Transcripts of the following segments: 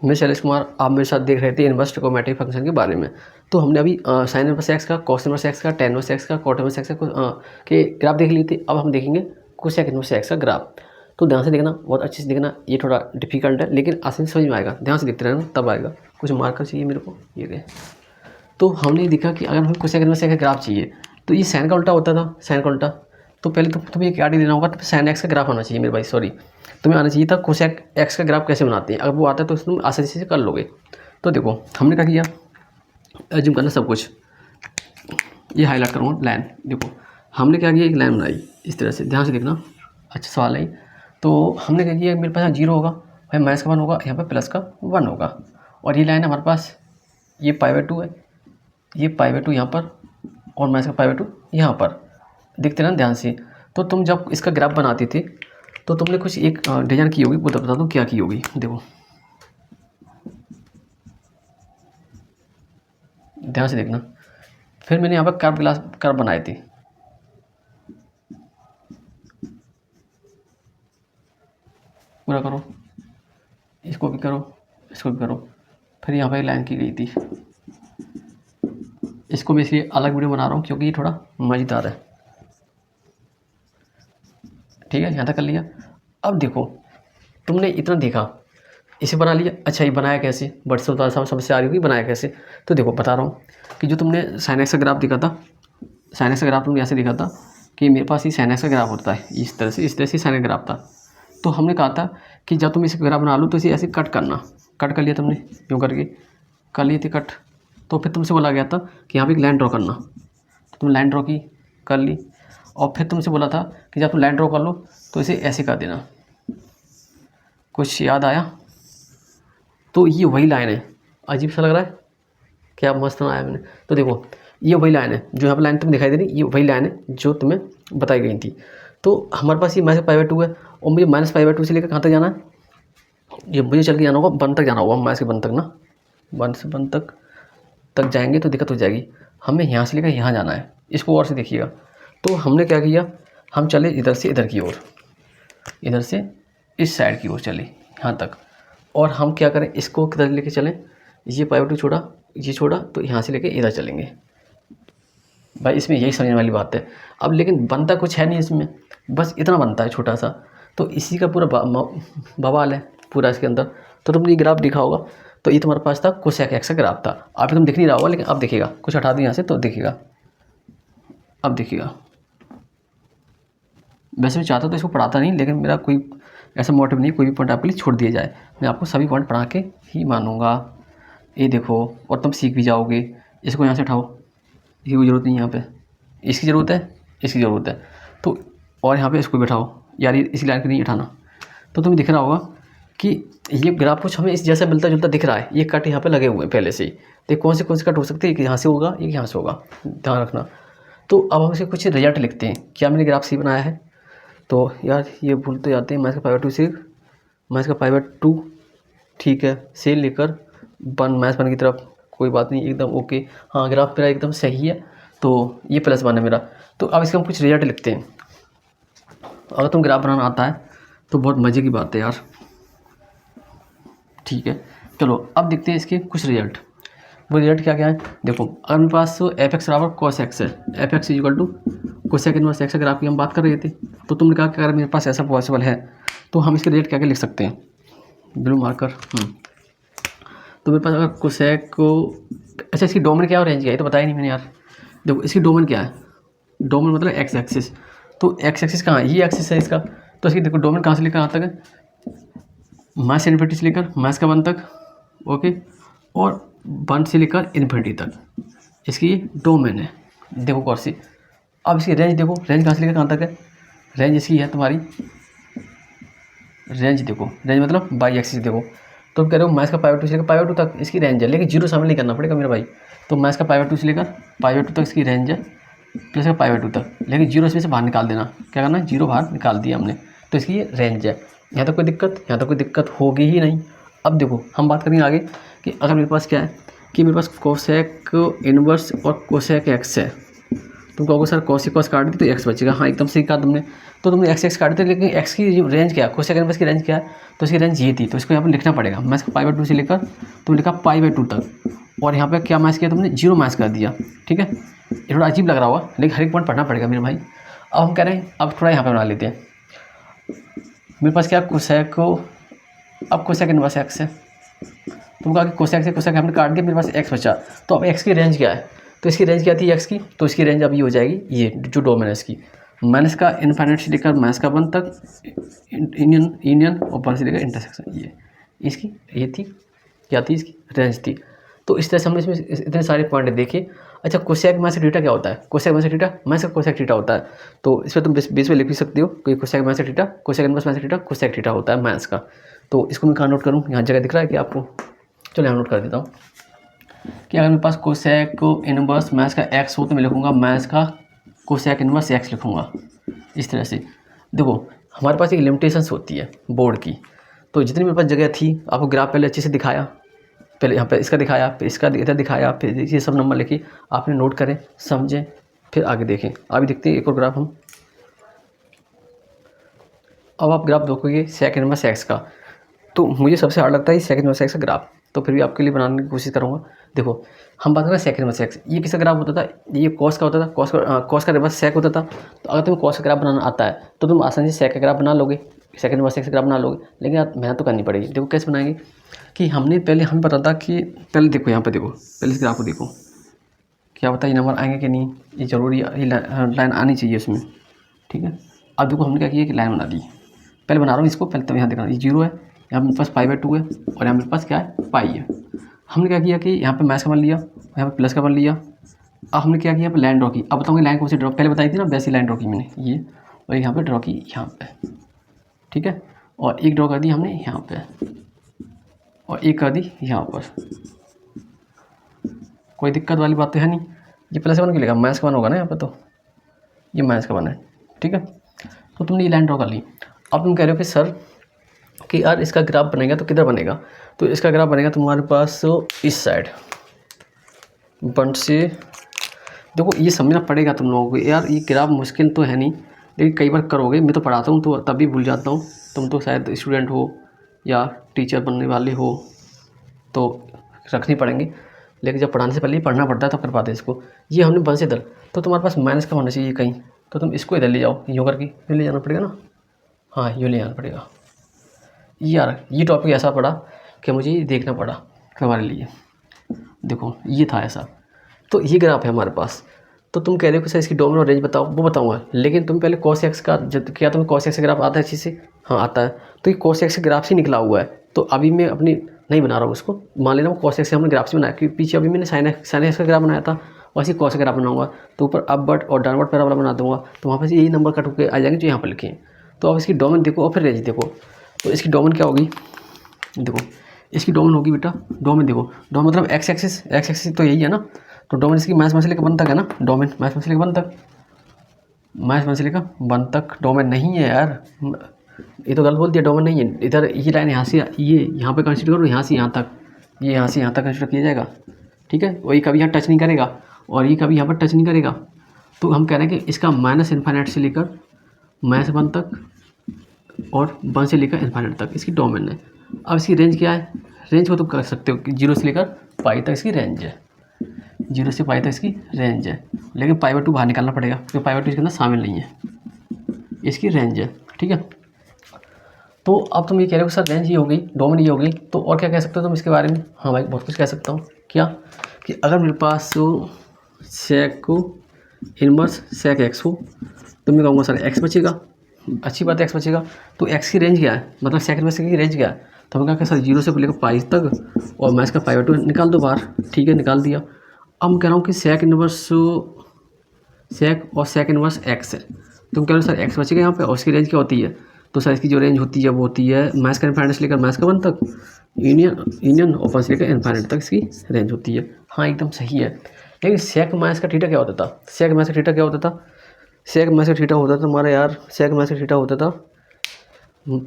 मैं शैलेश कुमार, आप मेरे साथ देख रहे थे इनवर्स ट्रिगोनोमेट्रिक फंक्शन के बारे में। तो हमने अभी साइन इनवर्स एक्स का, कॉस इनवर्स एक्स का, टेन इनवर्स एक्स का, कॉट इनवर्स एक्स का के ग्राफ देख लिए थे। अब हम देखेंगे कोसेक इनवर्स एक्स का ग्राफ। तो ध्यान से देखना, बहुत अच्छे से देखना, ये थोड़ा डिफिकल्ट है लेकिन आसानी से समझ में आएगा। ध्यान से देखते रहना तब आएगा। कुछ मार्कर चाहिए मेरे को, ये गए। तो हमने देखा कि अगर हमें कोसेक इनवर्स एक्स का ग्राफ चाहिए तो ये साइन का उल्टा होता था, साइन का उल्टा। तो पहले तो तुम्हें क्या देना होगा, तो साइन एक्स का ग्राफ आना चाहिए मेरे भाई, सॉरी, तुम्हें आना चाहिए था कोसेक एक्स का ग्राफ कैसे बनाते हैं। अगर वो आता है तो तुम आसानी से कर लोगे। तो देखो हमने क्या किया, एज्यूम करना सब कुछ, ये हाईलाइट करूँगा लाइन। देखो हमने क्या किया, एक लाइन बनाई इस तरह से, ध्यान से देखना, अच्छा सवाल है। तो हमने क्या किया, मेरे पास यहाँ 0 होगा, भाई माइनस का 1 होगा, यहाँ पर प्लस का 1 होगा। और ये लाइन हमारे पास, ये π/2 है, ये π/2 यहाँ पर, और माइनस का π/2 यहाँ पर। देखते ना ध्यान से। तो तुम जब इसका ग्राफ बनाते थे तो तुमने कुछ एक डिजाइन की होगी, वो बता दूँ क्या की होगी। देखो ध्यान से देखना, फिर मैंने यहाँ पर कर्व ग्लास कर्व बनाए थे। पूरा करो, इसको भी करो, इसको भी करो। फिर यहाँ पर लाइन की गई थी, इसको मैं इसलिए अलग वीडियो बना रहा हूँ क्योंकि ये थोड़ा मज़ेदार है। ठीक है, यहाँ तक कर लिया। अब देखो तुमने इतना देखा, इसे बना लिया। अच्छा ये बनाया कैसे, बट समस्या आ रही होगी बनाया कैसे। तो देखो बता रहा हूँ कि जो तुमने साइन एक्स का ग्राफ दिखा था, साइन एक्स का ग्राफ तुमने ऐसे दिखा था कि मेरे पास ये साइन एक्स का ग्राफ होता है, इस तरह से साइन का ग्राफ था। तो हमने कहा था कि जब तुम इसे ग्राफ बना लो तो इसे ऐसे कट करना। कट कर लिया तुमने, यूँ करके कर लिए थे कट। तो फिर तुमसे बोला गया था कि यहाँ पर एक लाइन ड्रॉ करना। तो तुमने लाइन ड्रॉ की, कर ली। और फिर तुमसे बोला था कि जब तुम लाइन ड्रॉ कर लो तो इसे ऐसे कर देना। कुछ याद आया? तो ये वही लाइन है, अजीब सा लग रहा है, क्या मस्त बनाया मैंने। तो देखो ये वही लाइन है, जो यहाँ पर लाइन तुम्हें दिखाई दे रही, ये वही लाइन है जो तुम्हें बताई गई थी। तो हमारे पास ये माइनस π/2 है, और मुझे माइनस π/2 से लेकर कहाँ तक जाना है, ये मुझे चल के जाना होगा 1 तक जाना होगा, माइनस के 1 तक ना, 1 से 1 तक जाएंगे तो दिक्कत हो जाएगी। हमें यहाँ से लेकर यहाँ जाना है, इसको और से देखिएगा। तो हमने क्या किया, हम चले इधर से इधर की ओर, इधर से इस साइड की ओर चले यहाँ तक। और हम क्या करें, इसको किधर लेके चलें, ये π/2 छोड़ा, ये छोड़ा, तो यहाँ से लेके इधर चलेंगे। भाई इसमें यही समझने वाली बात है। अब लेकिन बनता कुछ है नहीं इसमें, बस इतना बनता है छोटा सा। तो इसी का पूरा बवाल है पूरा इसके अंदर। तो तुमने ये ग्राफ दिखा होगा, तो ये तुम्हारे पास था कोसेक एक्स का ग्राफ था। अभी तुम दिख नहीं रहा होगा, लेकिन अब दिखेगा। कुछ हटा दो यहाँ से तो दिखेगा, अब दिखेगा। वैसे मैं चाहता तो इसको पढ़ाता नहीं, लेकिन मेरा कोई ऐसा मोटिव नहीं, कोई भी पॉइंट आपके लिए छोड़ दिया जाए। मैं आपको सभी पॉइंट पढ़ा के ही मानूंगा। ये देखो, और तुम सीख भी जाओगे। इसको यहाँ से उठाओ, इसकी कोई ज़रूरत नहीं है यहाँ पे, इसकी ज़रूरत है, इसकी ज़रूरत है। तो और यहाँ पे इसको बैठाओ यार, ये इसी लाइन को नहीं उठाना। तो तुम्हें दिख रहा होगा कि ये ग्राफ कुछ हमें इस जैसा मिलता जुलता दिख रहा है। ये कट यहाँ पे लगे हुए हैं पहले से ही। तो कौन से कट हो सकते हैं, एक यहाँ से होगा, एक यहाँ से होगा, ध्यान रखना। तो अब हम इसे कुछ रिजल्ट लिखते हैं, क्या मैंने ग्राफ सही बनाया है। तो यार ये भूल तो जाते हैं, माइनस का π/2 से, माइनस का π/2 ठीक है, से लेकर 1 की तरफ, कोई बात नहीं, एकदम ओके। हाँ ग्राफ मेरा एकदम सही है। तो ये +1 है मेरा। तो अब इसका हम कुछ रिजल्ट लिखते हैं। अगर तुम ग्राफ बनाना आता है तो बहुत मज़े की बात है यार। ठीक है, चलो अब देखते हैं इसके कुछ रिजल्ट। वो रिजल्ट क्या क्या है, देखो अगर मेरे पास f(x) बराबर cos x है, f(x) = cosec inverse x graph की हम बात कर रहे थे। तो तुमने कहा कि अगर मेरे पास ऐसा पॉसिबल है तो हम इसके रिजल्ट क्या क्या लिख सकते हैं, ब्लू मार्कर। तो मेरे पास अगर कोसेक को, अच्छा इसकी डोमेन क्या है और रेंज क्या है, तो बताया नहीं मैंने यार। देखो इसकी डोमेन क्या है, डोमेन मतलब एक्स एक्सिस। तो एक्स एक्सिस कहाँ है, ये एक्सिस है इसका। तो इसकी देखो डोमेन कहाँ से लेकर कहाँ तक है, माइनस इन्फिनिटी से लेकर माइनस का 1 तक, ओके, और 1 से लेकर इन्फिनिटी तक इसकी डोमेन है। देखो कौन सी। अब इसकी रेंज देखो, रेंज कहाँ से लेकर कहाँ तक है, रेंज इसकी है तुम्हारी, रेंज देखो, रेंज मतलब बाई एक्सिस देखो। तो कह रहे हो माइनस का π/2 से लेकर π/2 तक इसकी रेंज है, लेकिन जीरो शामिल नहीं करना पड़ेगा मेरे भाई। तो माइनस का π/2 से लेकर π/2 तक इसकी रेंज है, प्लस का π/2 तक, लेकिन जीरो इसमें से बाहर निकाल देना। क्या करना है, जीरो बाहर निकाल दिया हमने, तो इसकी ये रेंज है। यहाँ तक कोई दिक्कत, यहाँ तक कोई दिक्कत होगी ही नहीं। अब देखो हम बात करेंगे आगे कि अगर मेरे पास क्या है कि मेरे पास कोसेक इनवर्स और कोसेक एक्स है, तुम कहोगे सर कॉस से कॉस काट दी तो एक्स बचेगा। हाँ एकदम सही कहा तुमने। तो तुमने एक्स काट दिया, लेकिन एक्स की रेंज क्या है, कोसेक इनवर्स की रेंज क्या है, तो इसकी रेंज ये थी, तो इसको यहाँ पर लिखना पड़ेगा। मैथ्स का पाई/2 से लेकर तुमने लिखा पाई/2 तक, और यहाँ पे क्या मैथ्स किया तुमने, 0 मैथ्स कर दिया। ठीक है, ये थोड़ा अजीब लग रहा होगा, लेकिन हर एक पॉइंट पढ़ना पड़ेगा मेरे भाई। अब हम कह रहे हैं अब थोड़ा यहाँ पे बना लेते हैं। मेरे पास क्या कोसेक को, अब कोसेक इनवर्स एक्स है, तुम कहा कि कोसेक से कोसेक हमने काट दिया, मेरे पास एक्स बचा। तो अब एक्स की रेंज क्या है, तो इसकी रेंज क्या थी एक्स की, तो इसकी रेंज अब ये हो जाएगी, ये जो डोमेन है इसकी, माइनस का इनफाइनाइट से लेकर माइनस का 1 तक, यूनियन और 1 से लेकर इंटरसेक्शन, ये इसकी ये थी, क्या थी इसकी रेंज थी। तो इस तरह से हमने इसमें इतने सारे पॉइंट देखे। अच्छा कोसेक माइनस थीटा क्या होता है, कोसेक माइनस थीटा माइनस का कोसेक थीटा होता है। तो इस पर तुम बेस में लिख भी सकते हो कि cosec minus theta, cosec inverse minus theta, cosec theta होता है माइनस का। तो इसको मैं कहाँ नोट करूँ, यहाँ जगह दिख रहा है कि आपको, चलो यहाँ नोट कर देता हूँ कि अगर मेरे पास कोसेक इनवर्स माइनस का एक्स हो तो मैं लिखूँगा माइनस का कोसेक इनवर्स एक्स लिखूँगा इस तरह से। देखो हमारे पास एक लिमिटेशंस होती है बोर्ड की, तो जितनी मेरे पास जगह थी आपको ग्राफ पहले अच्छे से दिखाया, पहले यहाँ पे इसका दिखाया, फिर इसका इधर दिखाया, फिर ये सब नंबर लेके आपने नोट करें, समझें, फिर आगे देखें। अभी देखते हैं एक और ग्राफ हम। अब आप ग्राफ देखोगे सेक इनवर्स एक्स का, तो मुझे सबसे हार्ड लगता है सेक इनवर्स एक्स का ग्राफ, तो फिर भी आपके लिए बनाने की कोशिश करूँगा। देखो हम बात करें सेक इनवर्स एक्स, ये किसका ग्राफ होता था, ये कॉस का होता था, कॉस का रिवर्स सेक होता था। तो अगर तुम्हें कॉस का ग्राफ बनाना आता है तो तुम आसानी से सेक का ग्राफ बना लोगे, सेक इनवर्स एक्स का ग्राफ बना लोगे, लेकिन मेहनत तो करनी पड़ेगी। देखो कैसे बनाएंगे कि हमने पहले हमें पता था कि पहले देखो यहाँ पे देखो, पहले इस ग्राफ को देखो क्या पता ये नंबर आएंगे कि नहीं, ये जरूरी ये लाइन आनी चाहिए उसमें। ठीक है, अब देखो हमने क्या किया कि लाइन बना दी, पहले बना रहा हूँ इसको, पहले तब यहाँ देखना, ये 0 है, यहाँ मेरे पास पाई/2 है, और यहाँ मेरे पास क्या है पाई है। हमने क्या किया कि यहाँ पे माइनस का मान लिया, यहाँ पे प्लस का मान लिया। अब हमने क्या किया, यहाँ पे लाइन ड्रॉ की। अब बताऊँगी लाइन कौन सी ड्रॉ, पहले बताई थी ना वैसी लाइन ड्रॉ की मैंने ये, और यहाँ पे ड्रॉ की यहाँ पे। ठीक है, और एक ड्रॉ कर दी हमने यहाँ पे, और एक कर दी यहाँ पर। कोई दिक्कत वाली बात तो है नहीं, ये प्लस 1 क्यों लिखा, माइनस का 1 होगा ना यहाँ पे, तो ये माइनस का 1 है। ठीक है, तो तुमने ये लाइन ड्रॉ कर ली। अब तुम कह रहे हो कि सर कि यार इसका ग्राफ बनेगा तो किधर बनेगा, तो इसका ग्राफ बनेगा तुम्हारे पास इस साइड बंट से। देखो ये समझना पड़ेगा तुम लोगों को, यार ये ग्राफ मुश्किल तो है नहीं, लेकिन कई बार करोगे, मैं तो पढ़ाता हूँ तो तभी भूल जाता हूँ, तुम तो शायद स्टूडेंट हो या टीचर बनने वाले हो तो रखनी पड़ेंगे, लेकिन जब पढ़ाने से पहले ही पढ़ना पड़ता है तब कर पाते हैं इसको। ये हमने 1 से इधर, तो तुम्हारे पास माइनस का होना चाहिए कहीं, तो तुम इसको इधर ले जाओ, यूँ करके ले जाना पड़ेगा ना, हाँ यूँ ले जाना पड़ेगा। यार ये टॉपिक ऐसा पड़ा कि मुझे ये देखना पड़ा हमारे लिए। देखो ये था ऐसा, तो ये ग्राफ है हमारे पास। तो तुम कह रहे हो कि सर इसकी डोमेन और रेंज बताओ, वो बताऊंगा, लेकिन तुम पहले कॉस एक्स का, क्या तुम्हें कॉस एक्स का ग्राफ आता है अच्छे से, हाँ आता है, तो ये कॉस एक्स का ग्राफ से निकला हुआ है। तो अभी मैं अपनी नहीं बना रहा हूँ उसको, मान लेना कॉस एक्स से हमने ग्राफ से बनाया, क्योंकि पीछे अभी मैंने साइन एक्स का ग्राफ बनाया था, वैसे कॉस का ग्राफ बनाऊंगा, तो ऊपर अपवर्ड और डाउनवर्ड पैराबोला बना दूंगा, तो वहाँ पर यही नंबर कट होकर आ जाएंगे जो यहाँ पर लिखे हैं। तो अब इसकी डोमेन देखो और फिर रेंज देखो, तो इसकी डोमेन क्या होगी, देखो इसकी डोमेन होगी बेटा, डोमेन देखो, डोमेन मतलब एक्स एक्सिस तो यही है ना, तो डोमेन इसकी माइनस 1 से लेकर 1 तक है ना, डोमेन माइनस 1 से लेकर 1 तक, माइनस 1 से लेकर 1 तक डोमेन नहीं है यार, ये तो गलत बोल दिया, डोमेन नहीं है। इधर ये लाइन यहाँ से ये यहाँ पे कंसीडर करो, यहाँ से यहाँ तक, ये यहाँ से यहाँ तक कंसीडर किया जाएगा। ठीक है, वही कभी यहाँ टच नहीं करेगा और ये कभी यहाँ पर टच नहीं करेगा। तो हम कह रहे हैं कि इसका माइनस इन्फाइनाइट से लेकर माइनस 1 तक और 1 से लेकर इन्फाइनाइट तक इसकी डोमेन है। अब इसकी रेंज क्या है, रेंज को तुम कर सकते हो कि 0 से लेकर पाई तक इसकी रेंज है, 0 से पाई तक इसकी रेंज है, लेकिन पाई/2 बाहर निकालना पड़ेगा क्योंकि पाई/2 इसके अंदर शामिल नहीं है, इसकी रेंज है। ठीक है, तो अब तुम ये कह रहे हो सर रेंज ये हो गई, डोमेन ये हो गई, तो और क्या कह सकते हो तुम इसके बारे में, हाँ भाई बहुत कुछ कह सकता हूँ। क्या कि अगर मेरे पास सेक इनवर्स सेक एक्स हो तो मैं कहूँगा सर एक्स बचेगा, अच्छी बात है एक्स बचेगा, तो एक्स की रेंज क्या है, मतलब सेक इनवर्स की रेंज क्या है, तो हमने कहा सर 0 से लेकर पाई तक और माइनस का पाई/2 निकाल दो बाहर। ठीक है, निकाल दिया। अब मैं कह रहा हूँ कि सेक इनवर्स सेक और सेक इनवर्स एक्स है, तुम कह रहे हो सर एक्स बचेगा यहाँ पे, और उसकी रेंज क्या होती है, तो सर इसकी जो रेंज होती है वो होती है माइनस का इन्फाइनाइट से लेकर माइनस का 1 तक, यूनियन और 1 से लेकर इन्फाइनाइट तक इसकी रेंज होती है। हाँ एकदम सही है, लेकिन सेक माइनस का थीटा क्या होता था, सेक माइनस का थीटा क्या होता था, सेक माइनस का थीटा होता था तुम्हारा यार, सेक माइनस का थीटा होता था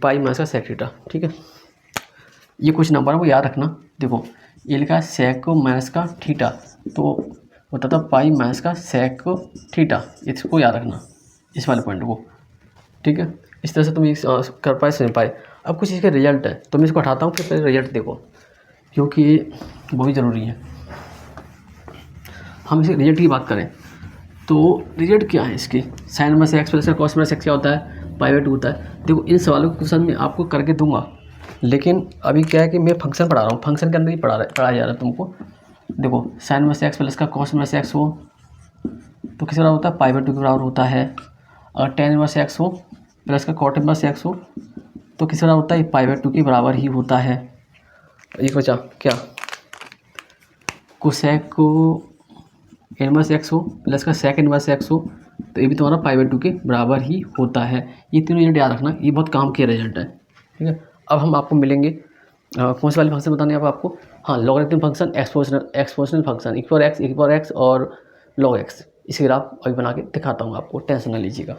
पाई माइनस का सेक थीटा। ठीक है, ये कुछ नंबर है वो याद रखना। देखो ये लिखा है सेक माइनस का थीटा, तो होता था पाई माइनस का सेक थीटा। इसको याद रखना, इस वाले पॉइंट को, ठीक है। इस तरह से तुम कर पाए, समझ पाए। अब कुछ इसके रिजल्ट है, तो मैं इसको हटाता हूँ, फिर पहले रिजल्ट देखो, क्योंकि ये बहुत ज़रूरी है। हम इसे रिजल्ट की बात करें तो रिजल्ट क्या है इसकी, sine inverse x plus cos inverse x क्या होता है, पाई बाई 2 होता है। देखो इन सवालों के क्वेश्चन में आपको करके दूंगा, लेकिन अभी क्या है कि मैं फंक्शन पढ़ा रहा हूँ, फंक्शन के अंदर ही पढ़ाया जा रहा है तुमको। देखो साइन इनवर्स एक्स प्लस का कॉस इनवर्स एक्स हो तो किस बराबर होता है, पाई बाई 2 के बराबर होता है। अगर टेन इनवर्स एक्स हो प्लस का कॉट इनवर्स एक्स हो तो किस बराबर होता है, पाई बाई 2 के बराबर ही होता है। ये बचा क्या, कोसेक को इनवर्स एक्स हो प्लस का सेक इनवर्स एक्स हो तो ये भी तुम्हारा पाई बाई 2 के बराबर ही होता है। ये तीनों रिजल्ट याद रखना, ये बहुत काम के रिजल्ट है, ठीक है। अब हम आपको मिलेंगे कौन से वाले फंक्शन बताने अब आपको, हाँ logarithm function, exponential function, equal x और लॉग एक्स, इसे ग्राफ अभी बना के दिखाता हूँ आपको, टेंशन ना लीजिएगा।